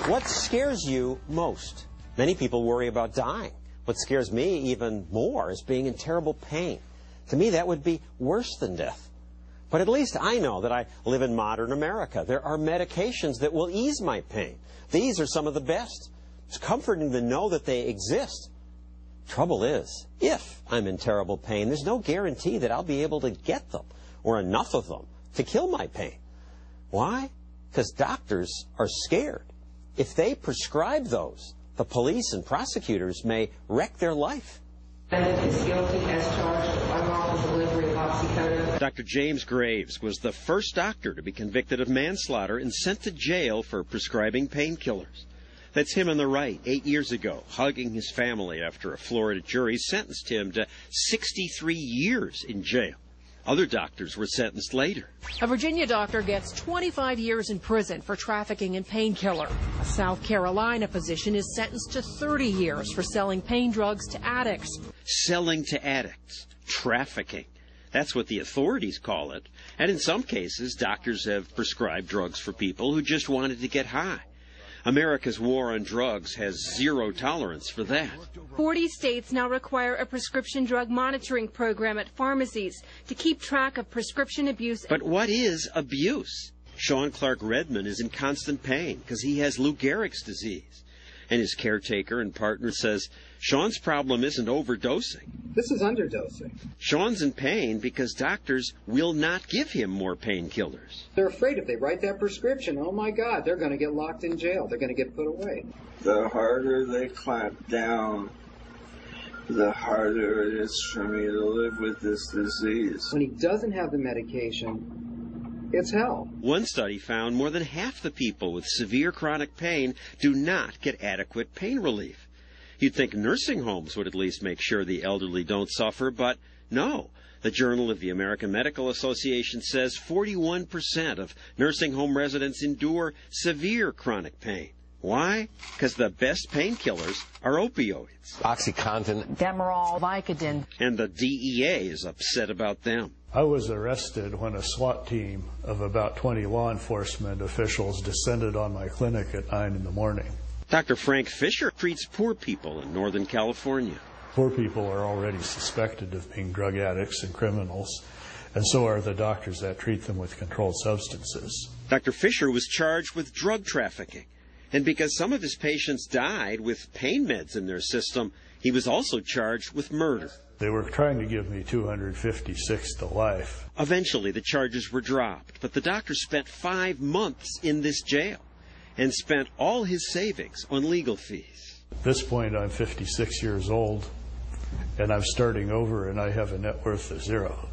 What scares you most? Many people worry about dying. What scares me even more is being in terrible pain. To me, that would be worse than death. But at least I know that I live in modern America. There are medications that will ease my pain. These are some of the best. It's comforting to know that they exist. Trouble is, if I'm in terrible pain, there's no guarantee that I'll be able to get them or enough of them to kill my pain. Why? Because doctors are scared. If they prescribe those, the police and prosecutors may wreck their life. Is guilty as charged with unlawful delivery of oxycodone. Dr. James Graves was the first doctor to be convicted of manslaughter and sent to jail for prescribing painkillers. That's him on the right, 8 years ago, hugging his family after a Florida jury sentenced him to 63 years in jail. Other doctors were sentenced later. A Virginia doctor gets 25 years in prison for trafficking in painkiller. A South Carolina physician is sentenced to 30 years for selling pain drugs to addicts. Selling to addicts, trafficking. That's what the authorities call it. And in some cases, doctors have prescribed drugs for people who just wanted to get high. America's war on drugs has zero tolerance for that. 40 states now require a prescription drug monitoring program at pharmacies to keep track of prescription abuse. But what is abuse? Sean Clark Redmond is in constant pain because he has Lou Gehrig's disease. And his caretaker and partner says Sean's problem isn't overdosing. This is underdosing. Sean's in pain because doctors will not give him more painkillers. They're afraid if they write that prescription, oh my God, they're going to get locked in jail. They're going to get put away. The harder they clamp down, the harder it is for me to live with this disease. When he doesn't have the medication, it's hell. One study found more than half the people with severe chronic pain do not get adequate pain relief. You'd think nursing homes would at least make sure the elderly don't suffer, but no. The Journal of the American Medical Association says 41% of nursing home residents endure severe chronic pain. Why? Because the best painkillers are opioids. OxyContin, Demerol, Vicodin. And the DEA is upset about them. I was arrested when a SWAT team of about 20 law enforcement officials descended on my clinic at 9 in the morning. Dr. Frank Fisher treats poor people in Northern California. Poor people are already suspected of being drug addicts and criminals, and so are the doctors that treat them with controlled substances. Dr. Fisher was charged with drug trafficking. And because some of his patients died with pain meds in their system, he was also charged with murder. They were trying to give me 256 to life. Eventually, the charges were dropped, but the doctor spent 5 months in this jail and spent all his savings on legal fees. At this point, I'm 56 years old, and I'm starting over, and I have a net worth of zero.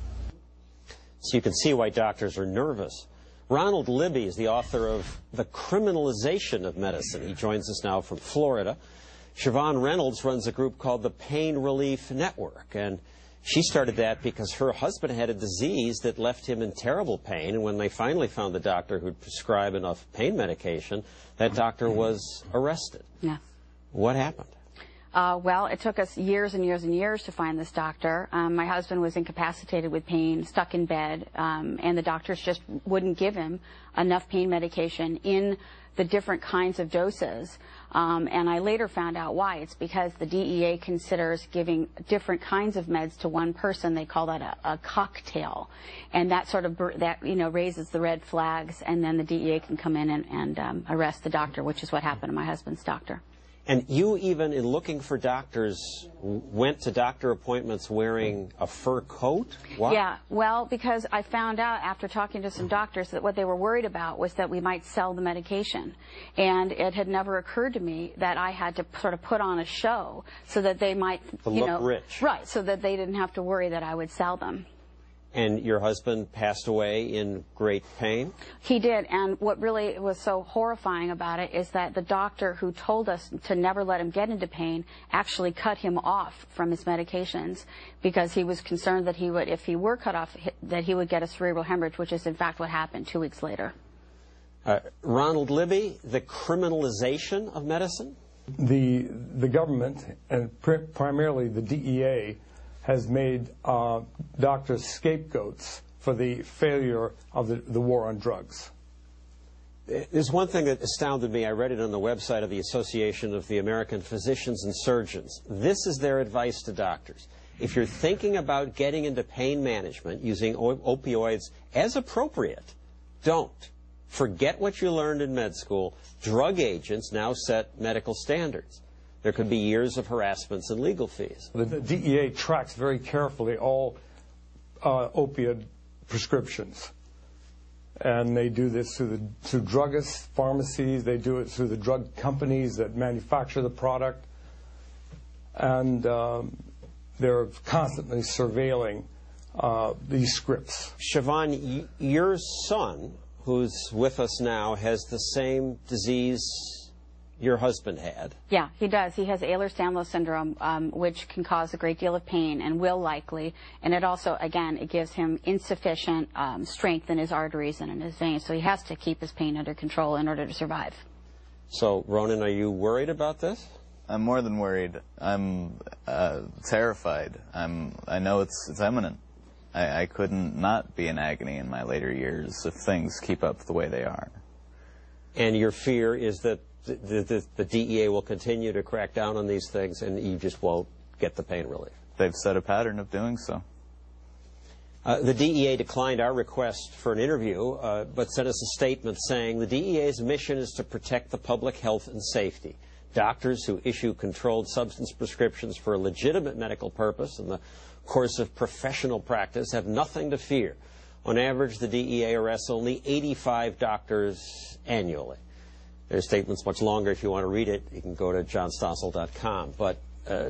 So you can see why doctors are nervous. Ronald Libby is the author of The Criminalization of Medicine. He joins us now from Florida. Siobhan Reynolds runs a group called the Pain Relief Network, and she started that because her husband had a disease that left him in terrible pain, and when they finally found the doctor who'd prescribe enough pain medication, that doctor was arrested. Yeah. What happened? Well, it took us years and years and years to find this doctor. My husband was incapacitated with pain, stuck in bed, and the doctors just wouldn't give him enough pain medication in the different kinds of doses. And I later found out why. It's because the DEA considers giving different kinds of meds to one person. They call that a cocktail. And that sort of, raises the red flags, and then the DEA can come in and arrest the doctor, which is what happened to my husband's doctor. And you, even in looking for doctors, went to doctor appointments wearing a fur coat? Why? Yeah, well, because I found out after talking to some doctors that what they were worried about was that we might sell the medication. And it had never occurred to me that I had to sort of put on a show so that they might, look rich. Right, so that they didn't have to worry that I would sell them. And your husband passed away in great pain? He did, and what really was so horrifying about it is that the doctor who told us to never let him get into pain actually cut him off from his medications because he was concerned that he would, if he were cut off, that he would get a cerebral hemorrhage, which is in fact what happened 2 weeks later. Ronald Libby, the criminalization of medicine? The government, and primarily the DEA, has made doctors scapegoats for the failure of the war on drugs. There's one thing that astounded me. I read it on the website of the Association of the American Physicians and Surgeons. This is their advice to doctors. If you're thinking about getting into pain management using opioids as appropriate, don't. Forget what you learned in med school. Drug agents now set medical standards. There could be years of harassments and legal fees. The DEA tracks very carefully all opioid prescriptions. And they do this through druggists, pharmacies. They do it through the drug companies that manufacture the product. And they're constantly surveilling these scripts. Siobhan, your son, who's with us now, has the same disease your husband had. Yeah, he does. He has Ehlers-Danlos syndrome, which can cause a great deal of pain and will likely. And it also, again, it gives him insufficient strength in his arteries and in his veins. So he has to keep his pain under control in order to survive. So, Ronan, are you worried about this? I'm more than worried. I'm terrified. I know it's imminent. I couldn't not be in agony in my later years if things keep up the way they are. And your fear is that the DEA will continue to crack down on these things and you just won't get the pain relief. They've set a pattern of doing so. The DEA declined our request for an interview, but sent us a statement saying the DEA's mission is to protect the public health and safety. Doctors who issue controlled substance prescriptions for a legitimate medical purpose in the course of professional practice have nothing to fear. On average, the DEA arrests only 85 doctors annually. Their statement's much longer. If you want to read it, you can go to johnstossel.com. But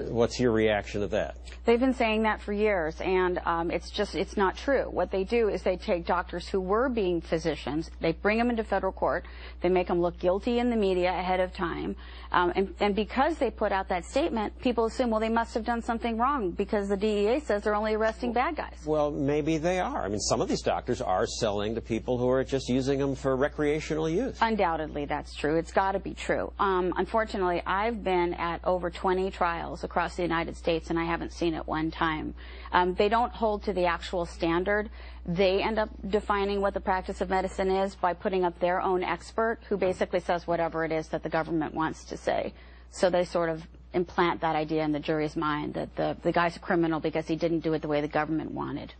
what's your reaction to that? They've been saying that for years, and it's not true. What they do is they take doctors who were being physicians, they bring them into federal court, they make them look guilty in the media ahead of time, and because they put out that statement, people assume, well, they must have done something wrong because the DEA says they're only arresting bad guys. Well, maybe they are. I mean, some of these doctors are selling to people who are just using them for recreational use. Undoubtedly, that's true. It's got to be true. Unfortunately, I've been at over 20 trials across the United States, and I haven't seen it one time. They don't hold to the actual standard. They end up defining what the practice of medicine is by putting up their own expert who basically says whatever it is that the government wants to say. So they sort of implant that idea in the jury's mind that the guy's a criminal because he didn't do it the way the government wanted.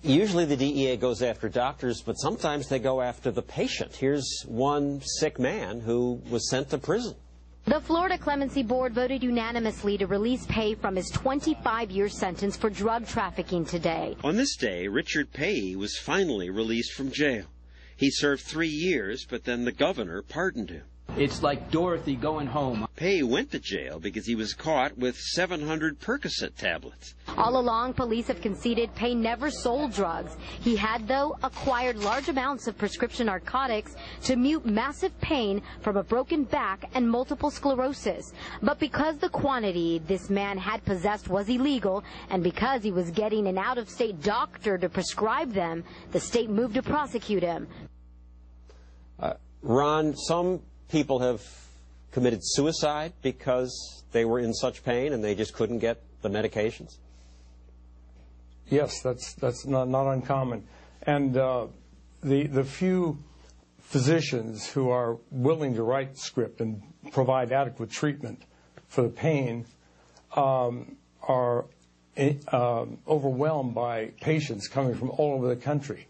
Usually the DEA goes after doctors, but sometimes they go after the patient. Here's one sick man who was sent to prison. The Florida Clemency Board voted unanimously to release Pay from his 25-year sentence for drug trafficking today. On this day, Richard Pay was finally released from jail. He served 3 years, but then the governor pardoned him. It's like Dorothy going home. Pay went to jail because he was caught with 700 Percocet tablets. All along, police have conceded Pay never sold drugs. He had, though, acquired large amounts of prescription narcotics to mute massive pain from a broken back and multiple sclerosis. But because the quantity this man had possessed was illegal, and because he was getting an out-of-state doctor to prescribe them, the state moved to prosecute him. Ron, some people have committed suicide because they were in such pain and they just couldn't get the medications? Yes, that's not uncommon. And the few physicians who are willing to write script and provide adequate treatment for the pain are overwhelmed by patients coming from all over the country.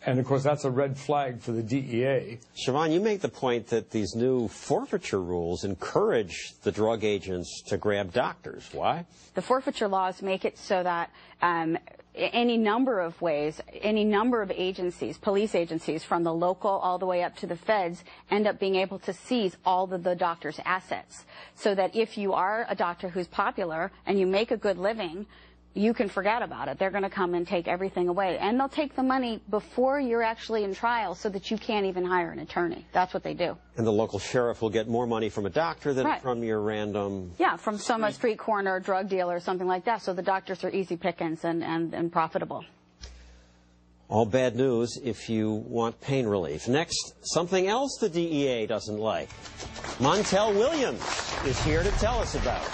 And, of course, that's a red flag for the DEA. Siobhan, you make the point that these new forfeiture rules encourage the drug agents to grab doctors. Why? The forfeiture laws make it so that any number of ways, any number of agencies, police agencies, from the local all the way up to the feds, end up being able to seize all of the doctor's assets. So that if you are a doctor who's popular and you make a good living, you can forget about it. They're going to come and take everything away. And they'll take the money before you're actually in trial so that you can't even hire an attorney. That's what they do. And the local sheriff will get more money from a doctor than from your random... Yeah, from some street corner drug dealer or something like that. So the doctors are easy pickings and profitable. All bad news if you want pain relief. Next, something else the DEA doesn't like. Montel Williams is here to tell us about it.